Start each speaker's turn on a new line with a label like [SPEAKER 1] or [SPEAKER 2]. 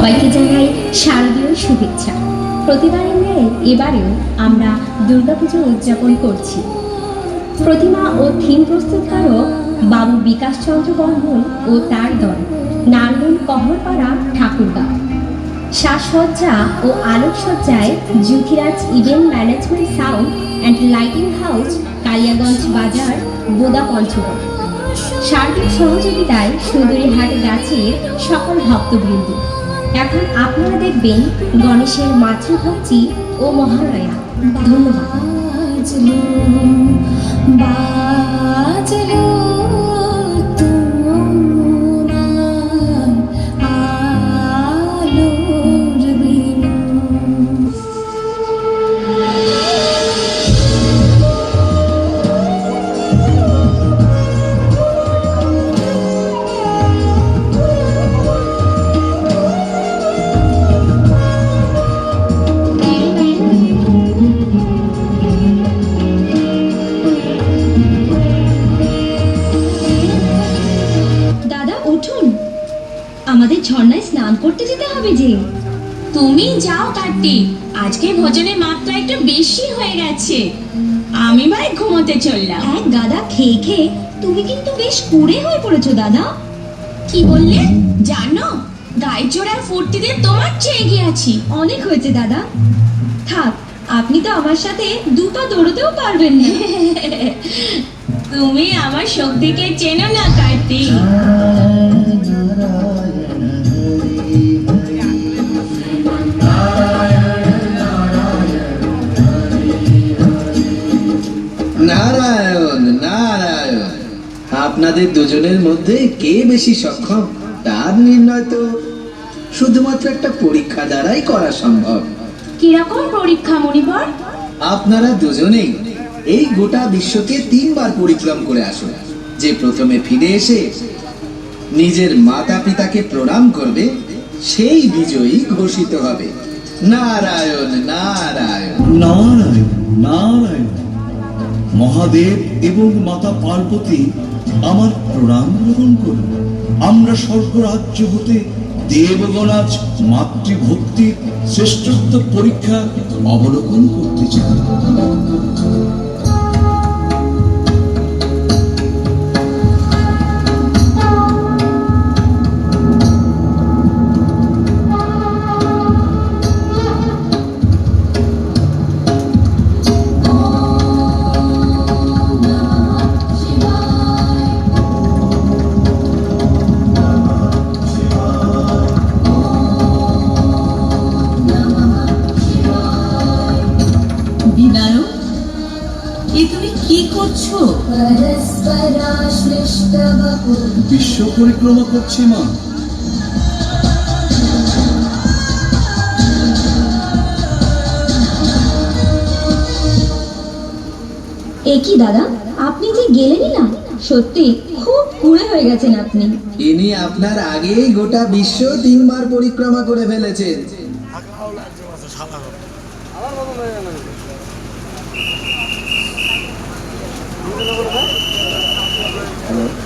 [SPEAKER 1] সবাইকে জানাই শারদীয় শুভেচ্ছা। প্রতিবারের ন্যায় এবারেও আমরা দুর্গাপুজো উদযাপন করছি। প্রতিমা ও থিম প্রস্তুতকারক বাবু বিকাশ চন্দ্র বর্মন ও তার দল, নারায়ণ কহরপাড়া, ঠাকুরগাঁও। সাজসজ্জা ও আলোকসজ্জায় Jyotiraj event management sound and lighting house, Kaliaganj Bazar, Boda, Panchagarh. সার্বিক সহযোগিতায় সুন্দরীহাট গাছের সকল ভক্তবৃন্দ। এখন আপনারা দেখবেন গণেশের মাতৃভক্তি ও মহালয়া। ধন্যবাদ। আমাদের ঝর্ণায় স্নান করতে যেতে হবে যে।
[SPEAKER 2] তুমি যাও কার্তিক, আজকে ভোজনের মাত্রা একটু বেশি হয়ে গেছে। আমি ভাই ঘুমোতে চললাম।
[SPEAKER 1] এক গাদা খেয়ে খেয়ে তুমি কিন্তু বেশ কুড়ে হয়ে পড়েছো দাদা।
[SPEAKER 2] কি বললে জানো? গায়ে জোড়ার ফুর্তিতে তোমার চেয়ে গিয়েছি।
[SPEAKER 1] অনেক হয়েছে দাদা, থাক। আপনি তো আমার সাথে দুপা দৌড়তেও পারবেন না।
[SPEAKER 2] তুমি আমার শক্তিকে চেনো না কার্তিক।
[SPEAKER 3] নারায়ণ নারায়ণ, আপনাদের দুজনের মধ্যে কে বেশি সক্ষম তার নির্ণয় তো শুধুমাত্র একটা পরীক্ষা দ্বারাই করা সম্ভব।
[SPEAKER 2] কিরকম পরীক্ষা মণিবর?
[SPEAKER 3] আপনারা দুজনেই এই গোটা বিশ্বকে 3 বার পরিক্রম করে আসুন। যে প্রথমে ফিরে এসে নিজের মাতা পিতাকে প্রণাম করবে সেই বিজয়ী ঘোষিত হবে। নারায়ণ নারায়ণ
[SPEAKER 4] নারায়ণ নারায়ণ। মহাদেব এবং মাতা পার্বতী আমার প্রণাম গ্রহণ করুন। আমরা স্বর্গরাজ্য হতে দেবগণ আজ মাতৃভক্তির শ্রেষ্ঠত্ব পরীক্ষা অবলোকন করতে চাই। বিশ্ব পরিক্রমা করছি মা।
[SPEAKER 1] একই দাদা, আপনি যে গেলেনই না, সত্যি খুব কুড়ে হয়ে গেছেন আপনি।
[SPEAKER 3] ইনি আপনার আগেই গোটা বিশ্ব 3 বার পরিক্রমা করে ফেলেছেন। হ্যালো।